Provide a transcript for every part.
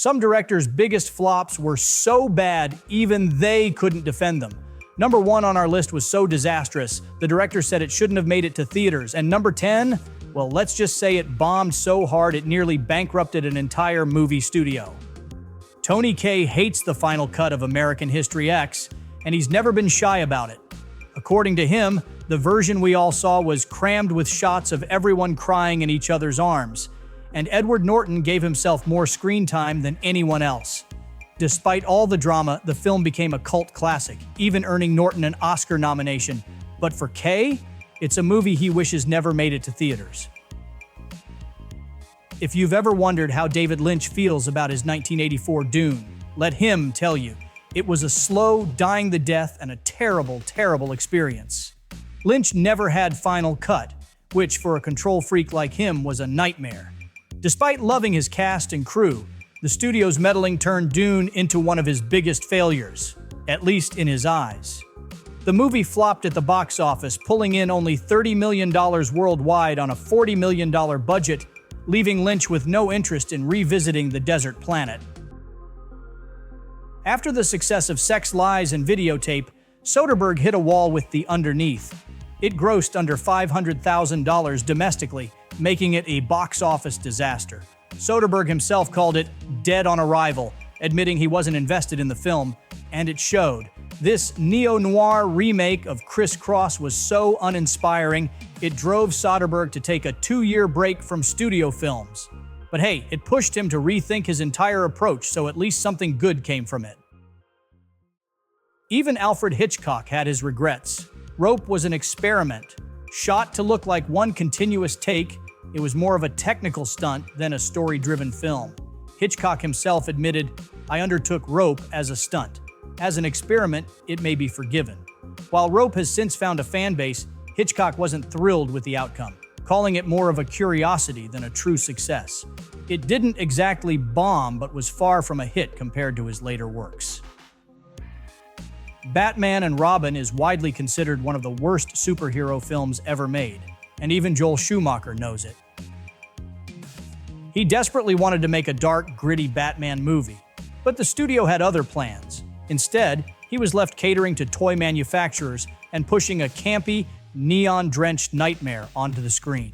Some directors' biggest flops were so bad, even they couldn't defend them. Number 1 on our list was so disastrous, the director said it shouldn't have made it to theaters. And number 10, well, let's just say it bombed so hard it nearly bankrupted an entire movie studio. Tony Kaye hates the final cut of American History X, and he's never been shy about it. According to him, the version we all saw was crammed with shots of everyone crying in each other's arms, and Edward Norton gave himself more screen time than anyone else. Despite all the drama, the film became a cult classic, even earning Norton an Oscar nomination. But for Kaye, it's a movie he wishes never made it to theaters. If you've ever wondered how David Lynch feels about his 1984 Dune, let him tell you. It was a slow, dying the death and a terrible, terrible experience. Lynch never had final cut, which for a control freak like him was a nightmare. Despite loving his cast and crew, the studio's meddling turned Dune into one of his biggest failures, at least in his eyes. The movie flopped at the box office, pulling in only $30 million worldwide on a $40 million budget, leaving Lynch with no interest in revisiting the desert planet. After the success of Sex, Lies, and Videotape, Soderbergh hit a wall with The Underneath. It grossed under $500,000 domestically, making it a box office disaster. Soderbergh himself called it dead on arrival, admitting he wasn't invested in the film, and it showed. This neo-noir remake of Criss Cross was so uninspiring, it drove Soderbergh to take a 2-year break from studio films. But hey, it pushed him to rethink his entire approach, so at least something good came from it. Even Alfred Hitchcock had his regrets. Rope was an experiment. Shot to look like one continuous take, it was more of a technical stunt than a story-driven film. Hitchcock himself admitted, "I undertook Rope as a stunt. As an experiment, it may be forgiven." While Rope has since found a fan base, Hitchcock wasn't thrilled with the outcome, calling it more of a curiosity than a true success. It didn't exactly bomb, but was far from a hit compared to his later works. Batman and Robin is widely considered one of the worst superhero films ever made, and even Joel Schumacher knows it. He desperately wanted to make a dark, gritty Batman movie, but the studio had other plans. Instead, he was left catering to toy manufacturers and pushing a campy, neon-drenched nightmare onto the screen.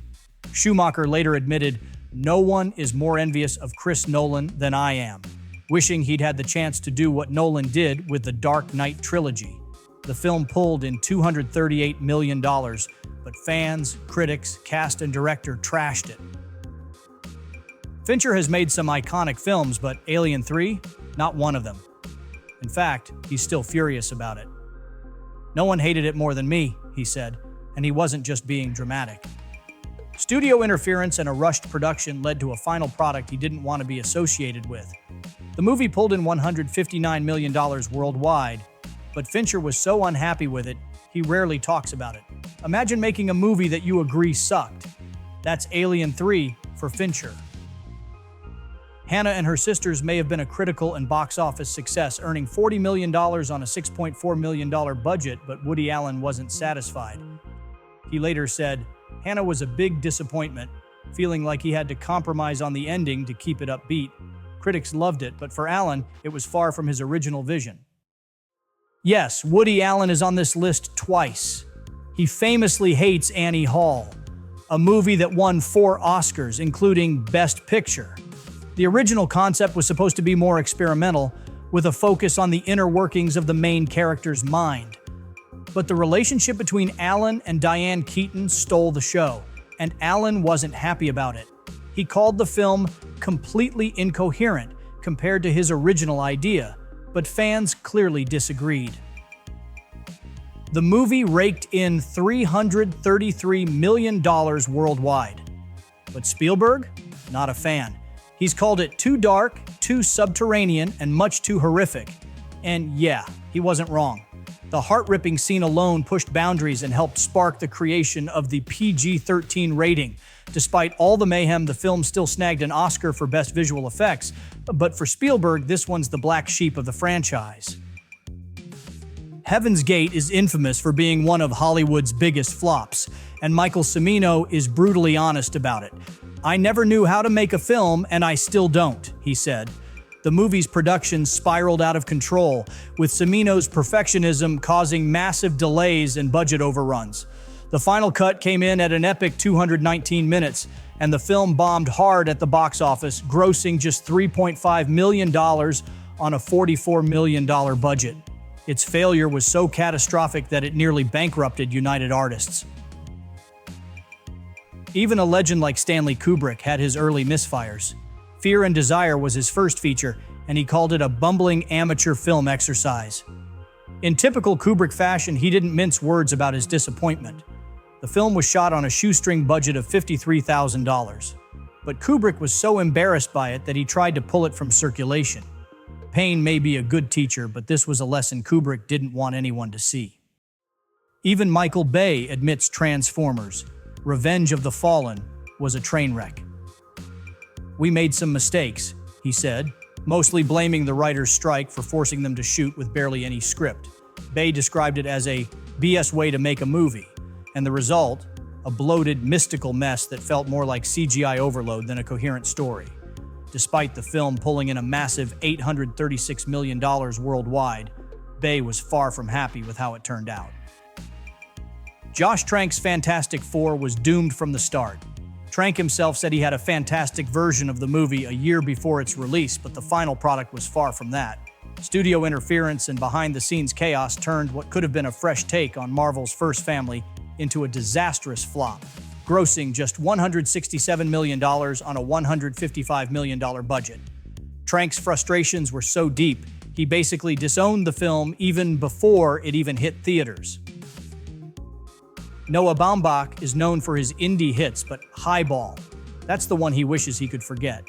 Schumacher later admitted, "No one is more envious of Chris Nolan than I am," wishing he'd had the chance to do what Nolan did with the Dark Knight trilogy. The film pulled in $238 million, but fans, critics, cast, and director trashed it. Fincher has made some iconic films, but Alien 3? Not one of them. In fact, he's still furious about it. "No one hated it more than me," he said, and he wasn't just being dramatic. Studio interference and a rushed production led to a final product he didn't want to be associated with. The movie pulled in $159 million worldwide, but Fincher was so unhappy with it, he rarely talks about it. Imagine making a movie that you agree sucked. That's Alien 3 for Fincher. Hannah and Her Sisters may have been a critical and box office success, earning $40 million on a $6.4 million budget, but Woody Allen wasn't satisfied. He later said, "Hannah was a big disappointment, feeling like he had to compromise on the ending to keep it upbeat. Critics loved it, but for Allen, it was far from his original vision." Yes, Woody Allen is on this list twice. He famously hates Annie Hall, a movie that won 4 Oscars, including Best Picture. The original concept was supposed to be more experimental, with a focus on the inner workings of the main character's mind. But the relationship between Allen and Diane Keaton stole the show, and Allen wasn't happy about it. He called the film completely incoherent compared to his original idea, but fans clearly disagreed. The movie raked in $333 million worldwide. But Spielberg? Not a fan. He's called it too dark, too subterranean, and much too horrific. And yeah, he wasn't wrong. The heart-ripping scene alone pushed boundaries and helped spark the creation of the PG-13 rating. Despite all the mayhem, the film still snagged an Oscar for Best Visual Effects, but for Spielberg, this one's the black sheep of the franchise. Heaven's Gate is infamous for being one of Hollywood's biggest flops, and Michael Cimino is brutally honest about it. "I never knew how to make a film, and I still don't," he said. the movie's production spiraled out of control, with Cimino's perfectionism causing massive delays and budget overruns. The final cut came in at an epic 219 minutes, and the film bombed hard at the box office, grossing just $3.5 million on a $44 million budget. Its failure was so catastrophic that it nearly bankrupted United Artists. Even a legend like Stanley Kubrick had his early misfires. Fear and Desire was his first feature, and he called it a bumbling amateur film exercise. In typical Kubrick fashion, he didn't mince words about his disappointment. The film was shot on a shoestring budget of $53,000. But Kubrick was so embarrassed by it that he tried to pull it from circulation. Pain may be a good teacher, but this was a lesson Kubrick didn't want anyone to see. Even Michael Bay admits Transformers: Revenge of the Fallen was a train wreck. "We made some mistakes," he said, mostly blaming the writer's strike for forcing them to shoot with barely any script. Bay described it as a BS way to make a movie, and the result, a bloated, mystical mess that felt more like CGI overload than a coherent story. Despite the film pulling in a massive $836 million worldwide, Bay was far from happy with how it turned out. Josh Trank's Fantastic Four was doomed from the start. Trank himself said he had a fantastic version of the movie a year before its release, but the final product was far from that. Studio interference and behind-the-scenes chaos turned what could have been a fresh take on Marvel's first family into a disastrous flop, grossing just $167 million on a $155 million budget. Trank's frustrations were so deep, he basically disowned the film even before it even hit theaters. Noah Baumbach is known for his indie hits, but Highball, that's the one he wishes he could forget.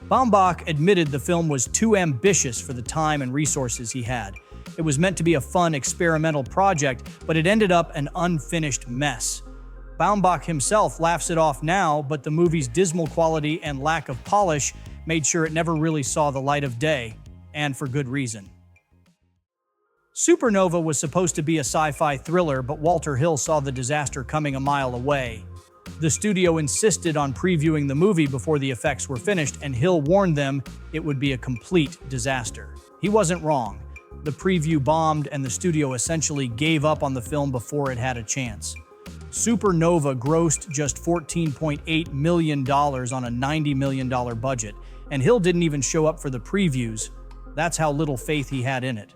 Baumbach admitted the film was too ambitious for the time and resources he had. It was meant to be a fun, experimental project, but it ended up an unfinished mess. Baumbach himself laughs it off now, but the movie's dismal quality and lack of polish made sure it never really saw the light of day, and for good reason. Supernova was supposed to be a sci-fi thriller, but Walter Hill saw the disaster coming a mile away. The studio insisted on previewing the movie before the effects were finished, and Hill warned them it would be a complete disaster. He wasn't wrong. The preview bombed, and the studio essentially gave up on the film before it had a chance. Supernova grossed just $14.8 million on a $90 million budget, and Hill didn't even show up for the previews. That's how little faith he had in it.